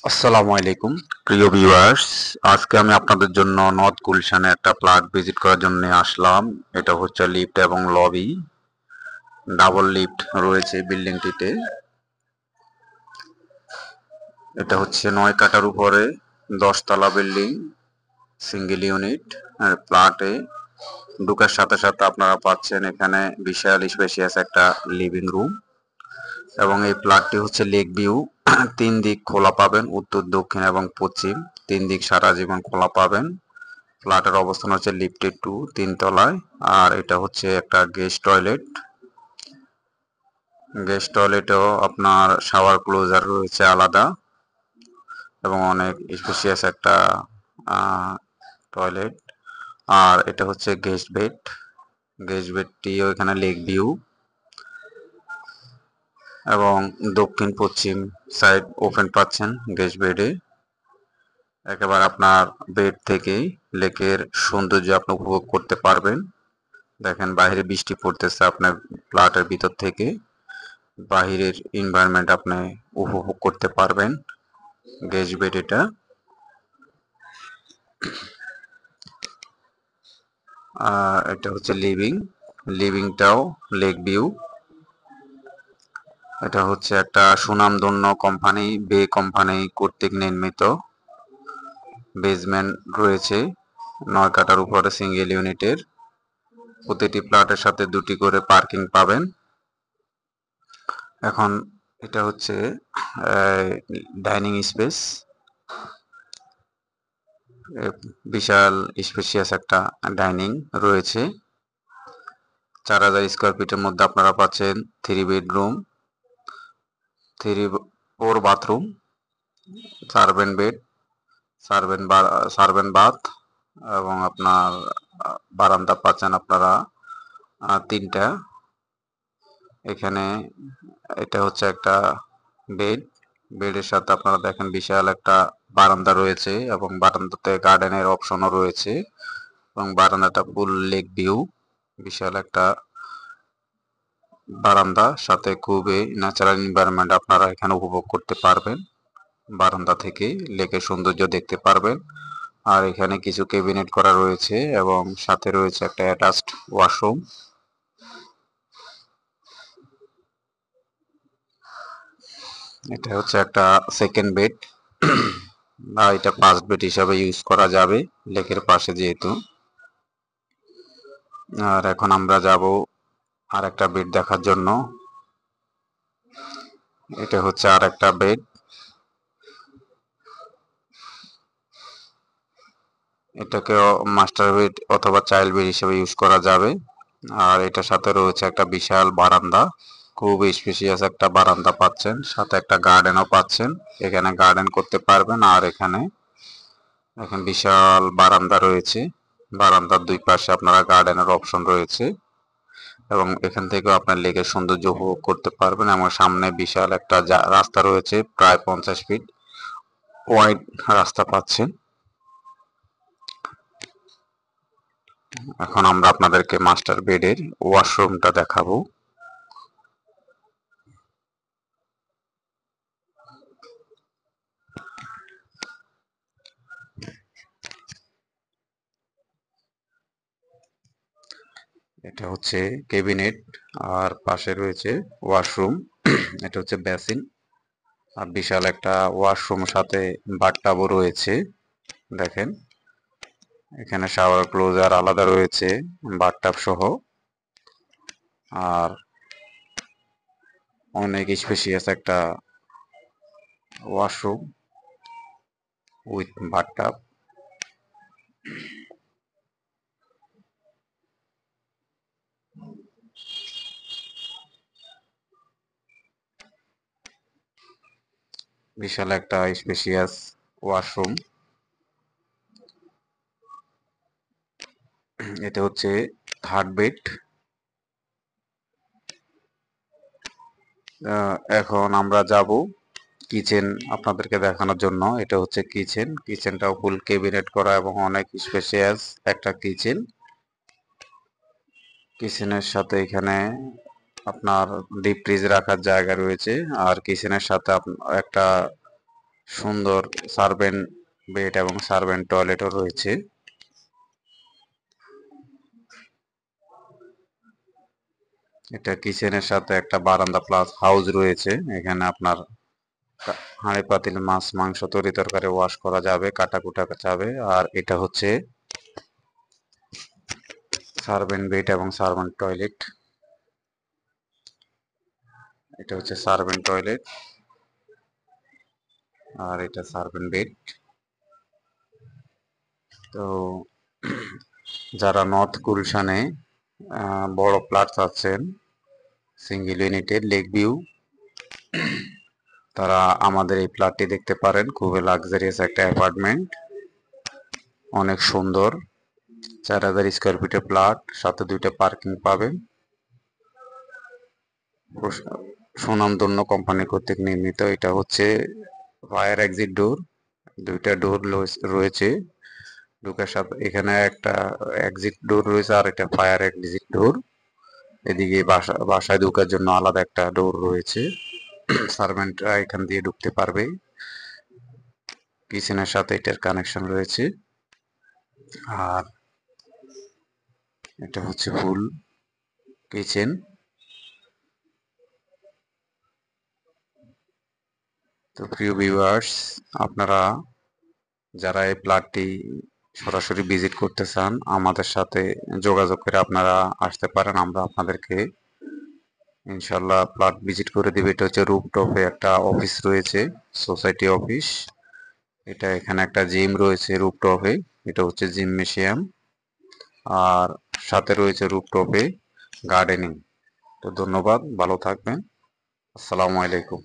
আসসালামু আলাইকুম প্রিয় ভিউয়ার্স। আজকে আমি আপনাদের জন্য নর্থ গুলশানে একটা ফ্ল্যাট ভিজিট করার জন্য আসলাম। এটা হচ্ছে লিফট এবং লবি, ডাবল লিফট রয়েছে বিল্ডিংটিতে। এটা হচ্ছে 9 কাঠার উপরে 10 তলা বিল্ডিং, সিঙ্গেল ইউনিট ফ্ল্যাটে ঢোকার সাথে সাথে আপনারা পাচ্ছেন এখানে বিশাল স্পেশিয়াস একটা লিভিং রুম এবং এই ফ্ল্যাটটি হচ্ছে লেক ভিউ। 3 দিক খোলা পাবেন, উত্তর, দক্ষিণ এবং পশ্চিম 3 দিক সারা জীবন খোলা পাবেন। ফ্ল্যাটের অবস্থান হচ্ছে লিফটেড 3 তলায়। আর এটা হচ্ছে একটা গেস্ট টয়লেট। গেস্ট টয়লেটেও আপনার শাওয়ার ক্লোজার রয়েছে আলাদা এবং অনেক স্পেশিয়াস একটা টয়লেট। আর এটা হচ্ছে গেস্ট বেড। গেস্ট বেডটিও এখানে লেক ভিউ এবং দক্ষিণ পশ্চিম সাইড ওপেন পাচ্ছেন গেস্ট বেডে। একেবারে আপনার বেড থেকেই লেকের সৌন্দর্য আপনি উপভোগ করতে পারবেন। দেখেন বাইরে বৃষ্টি পড়তেছে, আপনার ফ্ল্যাটের ভিতর থেকে বাহিরের এনভায়রনমেন্ট আপনি উপভোগ করতে পারবেন। গেস্ট বেড এটা। এটা হচ্ছে লিভিংটাও লেক ভিউ। এটা হচ্ছে একটা সুনামধন্য কোম্পানি, বে কোম্পানি কর্তৃক নির্মিত। বেসমেন্ট রয়েছে 9 কাঠার উপরে সিঙ্গেল ইউনিটের। প্রতিটি ফ্ল্যাটের সাথে 2টি করে পার্কিং পাবেন। এখন এটা হচ্ছে ডাইনিং স্পেস। বিশাল স্পেশিয়াস একটা ডাইনিং রয়েছে। 4000 স্কোয়ার ফিটের মধ্যে আপনারা পাচ্ছেন 3 bedroom, 4 bathroom, servant bed, servant bath এবং আপনার বারান্দা পাচ্ছেন আপনারা 3টা। এখানে এটা হচ্ছে একটা বেড। বেডের সাথে আপনারা দেখেন বিশাল একটা বারান্দা রয়েছে এবং বারান্দাতে গার্ডেনের অপশনও রয়েছে এবং বারান্দাটা ফুল লেক ভিউ। বিশাল একটা বারান্দা, সাথে খুবই ন্যাচারাল এনভায়রনমেন্ট আপনারা এখানে উপভোগ করতে পারবেন। বারান্দা থেকে লেকের সৌন্দর্য দেখতে পারবেন। আর এখানে কিছু ক্যাবিনেট করা রয়েছে এবং সাথে রয়েছে একটা অ্যাটাচড ওয়াশরুম। এটা হচ্ছে একটা সেকেন্ড বেড, বা এটা ফার্স্ট বেড হিসাবে ইউজ করা যাবে লেকের পাশে যেহেতু। আর এখন আমরা যাব আর একটা বেড দেখার জন্য। এটা হচ্ছে আর একটা বেড। এটাকে মাস্টার বেড অথবা চাইল্ড বেড হিসেবে ইউজ করা যাবে। আর এটার সাথে রয়েছে একটা বিশাল বারান্দা, খুব স্পেশিয়াস একটা বারান্দা পাচ্ছেন, সাথে একটা গার্ডেনও পাচ্ছেন। এখানে গার্ডেন করতে পারবেন। আর এখানে এখন বিশাল বারান্দা রয়েছে, বারান্দার 2 পাশে আপনারা গার্ডেনের অপশন রয়েছে এবং এখান থেকেও আপনার লেকের সৌন্দর্য উপভোগ করতে পারবেন। এবং সামনে বিশাল একটা রাস্তা রয়েছে, প্রায় 50 ফিট ওয়াইড রাস্তা পাচ্ছেন। এখন আমরা আপনাদেরকে মাস্টার বেডের ওয়াশরুমটা দেখাবো। এটা হচ্ছে ক্যাবিনেট আর পাশে রয়েছে ওয়াশরুম। এটা হচ্ছে বেসিন আর বিশাল একটা ওয়াশরুম, সাথে বাথটাবও রয়েছে। দেখেন এখানে শাওয়ার ক্লোজার আলাদা রয়েছে বাথটাব সহ। আর অনেক স্পেশিয়াস একটা ওয়াশরুম উইথ বাথটাব। বিশাল একটা স্পেশিয়াস ওয়াশরুম। এটা হচ্ছে থার্ড বেড। এখন আমরা যাব কিচেন আপনাদেরকে দেখানোর জন্য। এটা হচ্ছে কিচেন। কিচেনটাও ফুল ক্যাবিনেট করা এবং অনেক স্পেশিয়াস একটা কিচেন। কিচেনের সাথে এখানে আপনার ডিপ ফ্রিজ রাখার জায়গা রয়েছে। আর কিচেনের সাথে একটা সুন্দর সার্ভেন্ট বেড এবং সার্ভেন্ট টয়লেটও রয়েছে। এটা কিচেনের সাথে একটা বারান্দা প্লাস হাউস রয়েছে। এখানে আপনার হাঁড়ি পাতিল মাছ মাংস তরি তরকারি ওয়াশ করা যাবে, কাটাকুটা যাবে। আর এটা হচ্ছে সার্ভেন্ট বেড এবং সার্ভেন্ট টয়লেট। এটা হচ্ছে সার্ভেন্ট টয়লেট আর এটা সার্ভেন্ট বেড। তো যারা নর্থ গুলশানে বড় ফ্ল্যাট চাচ্ছেন সিঙ্গেল ইউনিটের লেক ভিউ, তারা আমাদের এই ফ্ল্যাটটি দেখতে পারেন। খুবই লাক্সারিয়াস একটা অ্যাপার্টমেন্ট, অনেক সুন্দর। 4000 স্কোয়ার ফিটের ফ্ল্যাট, সাথে 2টা পার্কিং পাবেন। সুনামধন্য কোম্পানি কর্তৃক নির্মিত। এটা হচ্ছে ফায়ার এক্সিট ডোর, 2টা ডোর রয়েছে ঢোকার সাথে। এখানে একটা এক্সিট ডোর রয়েছে আর একটা ফায়ার এক্সিট ডোর। এদিকে বাসায় ঢোকার জন্য আলাদা একটা ডোর রয়েছে, সার্ভেন্টরা এখান দিয়ে ঢুকতে পারবে। কিচেনের সাথে এটার কানেকশন রয়েছে। আর এটা হচ্ছে ফুল কিচেন। তো প্রিয় ভিউয়ার্স, আপনারা যারা এই প্লটটি সরাসরি ভিজিট করতে চান আমাদের সাথে যোগাযোগ করে আপনারা আসতে পারেন। আমরা আপনাদেরকে ইনশাল্লাহ প্লট ভিজিট করে দিবে। এটা হচ্ছে রুফটপে একটা অফিস রয়েছে, সোসাইটি অফিস। এটা এখানে একটা জিম রয়েছে রুফটপে, এটা হচ্ছে জিমনেশিয়াম। আর সাথে রয়েছে রুফটপে গার্ডেনিং। তো ধন্যবাদ, ভালো থাকবেন। আসসালামু আলাইকুম।